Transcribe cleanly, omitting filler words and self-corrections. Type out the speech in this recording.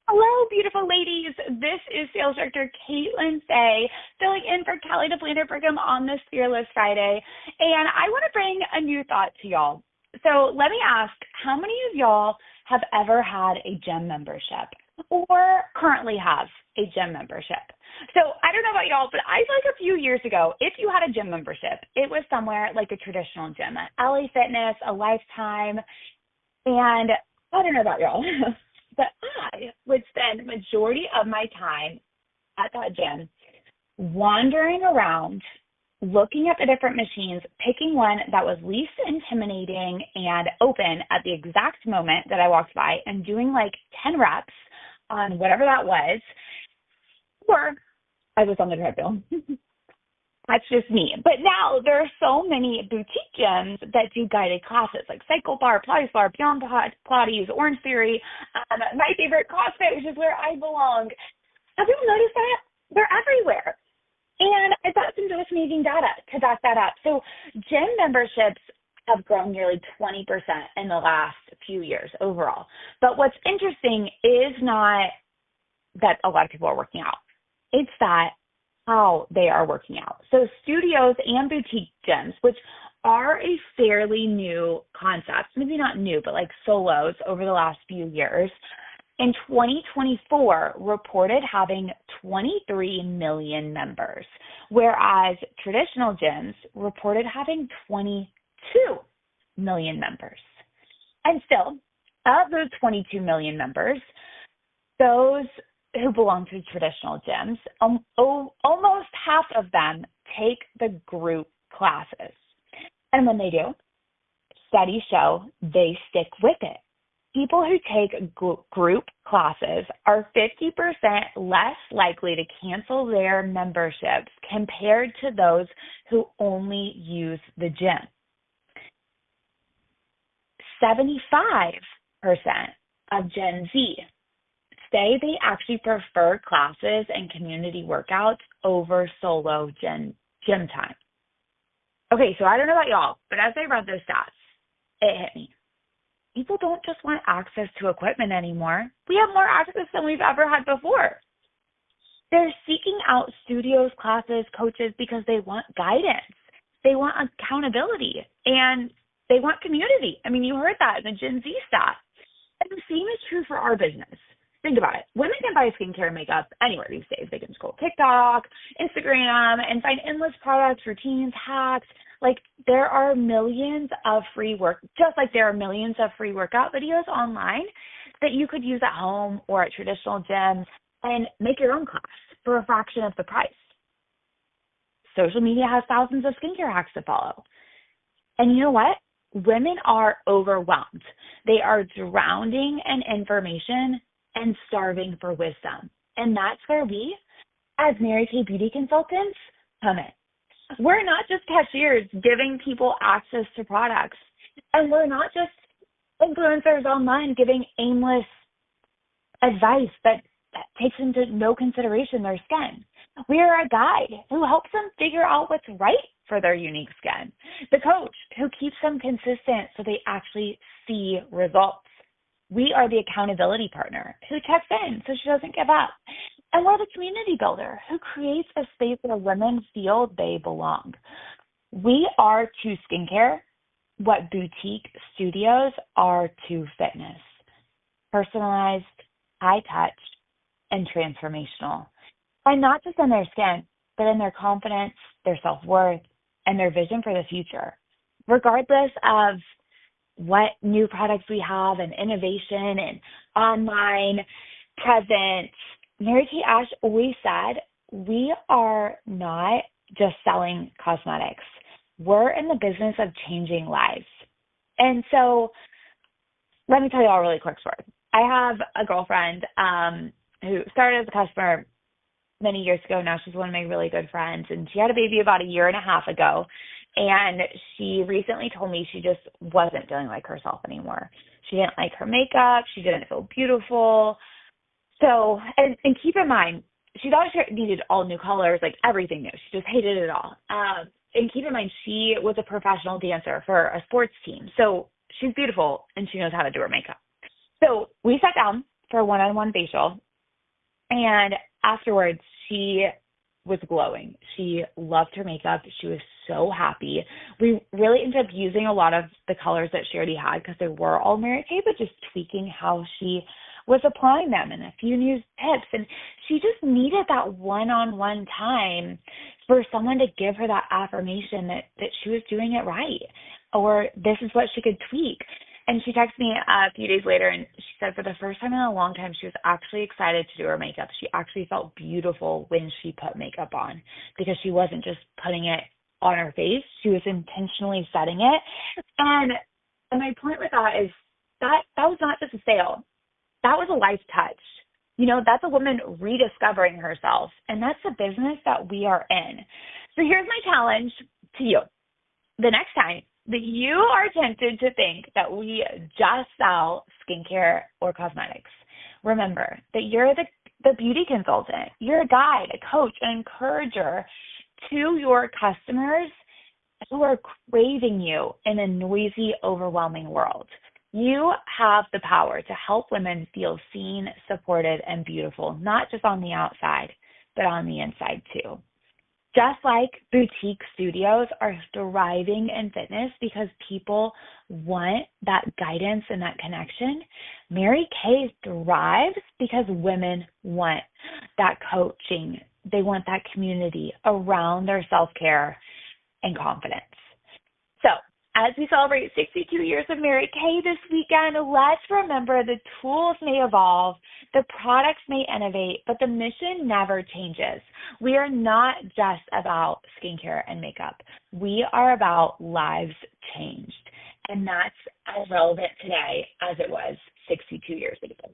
Hello, beautiful ladies. This is Sales Director Katelyn Fahy, filling in for Kelly to Planner Brigham on this Fearless Friday. And I want to bring a new thought to y'all. So let me ask, how many of y'all have ever had a gym membership or currently have a gym membership? So I don't know about y'all, but I feel like a few years ago, if you had a gym membership, it was somewhere like a traditional gym, at LA Fitness, a Lifetime, and I don't know about y'all. But I would spend the majority of my time at that gym wandering around, looking at the different machines, picking one that was least intimidating and open at the exact moment that I walked by and doing like 10 reps on whatever that was, or I was on the treadmill. That's just me. But now there are so many boutique gyms that do guided classes like Cycle Bar, Pilates Bar, Beyond Pilates, Orange Theory, my favorite CrossFit, which is where I belong. Have you noticed that? They're everywhere. And I've got some fascinating data to back that up. So gym memberships have grown nearly 20% in the last few years overall. But what's interesting is not that a lot of people are working out. It's that how they are working out. So studios and boutique gyms, which are a fairly new concept, maybe not new, but like solos over the last few years, in 2024 reported having 23 million members, whereas traditional gyms reported having 22 million members. And still, of those 22 million members, those who belong to traditional gyms, almost half of them take the group classes. And when they do, studies show they stick with it. People who take group classes are 50% less likely to cancel their memberships compared to those who only use the gym. 75% of Gen Z say they actually prefer classes and community workouts over solo gym time. Okay, so I don't know about y'all, but as I read those stats, it hit me. People don't just want access to equipment anymore. We have more access than we've ever had before. They're seeking out studios, classes, coaches because they want guidance. They want accountability, and they want community. I mean, you heard that in the Gen Z stat. And the same is true for our business. Think about it. Women can buy skincare and makeup anywhere these days. They can scroll TikTok, Instagram, and find endless products, routines, hacks. Like there are millions of free just like there are millions of free workout videos online that you could use at home or at traditional gyms and make your own class for a fraction of the price. Social media has thousands of skincare hacks to follow. And you know what? Women are overwhelmed. They are drowning in information and starving for wisdom. And that's where we, as Mary Kay Beauty Consultants, come in. We're not just cashiers giving people access to products. And we're not just influencers online giving aimless advice that takes into no consideration their skin. We are a guide who helps them figure out what's right for their unique skin. The coach who keeps them consistent so they actually see results. We are the accountability partner who checks in so she doesn't give up. And we're the community builder who creates a space where women feel they belong. We are to skincare what boutique studios are to fitness. Personalized, high touch, and transformational. And not just in their skin, but in their confidence, their self-worth, and their vision for the future. Regardless of what new products we have and innovation and online presence, Mary Kay Ash always said, we are not just selling cosmetics. We're in the business of changing lives. And so let me tell you all a really quick story. I have a girlfriend who started as a customer many years ago. Now she's one of my really good friends, and she had a baby about a year and a half ago. And she recently told me she just wasn't feeling like herself anymore. She didn't like her makeup. She didn't feel beautiful. So, and keep in mind, she thought she needed all new colors, like everything new. She just hated it all. And keep in mind, she was a professional dancer for a sports team. So she's beautiful, and she knows how to do her makeup. So we sat down for a one-on-one facial. And afterwards, she was glowing. She loved her makeup. She was so happy. We really ended up using a lot of the colors that she already had because they were all Mary Kay, but just tweaking how she was applying them and a few new tips. And she just needed that one-on-one time for someone to give her that affirmation that she was doing it right, or this is what she could tweak. And she texted me a few days later, and she said for the first time in a long time, she was actually excited to do her makeup. She actually felt beautiful when she put makeup on because she wasn't just putting it on her face. She was intentionally setting it. And my point with that is that was not just a sale. That was a life touch. That's a woman rediscovering herself, and that's the business that we are in. So here's my challenge to you. The next time that you are tempted to think that we just sell skincare or cosmetics, remember that you're the beauty consultant. You're a guide, a coach, an encourager to your customers who are craving you in a noisy, overwhelming world. You have the power to help women feel seen, supported, and beautiful, not just on the outside, but on the inside too. Just like boutique studios are thriving in fitness because people want that guidance and that connection, Mary Kay thrives because women want that coaching. They want that community around their self-care and confidence. So, as we celebrate 62 years of Mary Kay this weekend, let's remember the tools may evolve, the products may innovate, but the mission never changes. We are not just about skincare and makeup. We are about lives changed. And that's as relevant today as it was 62 years ago.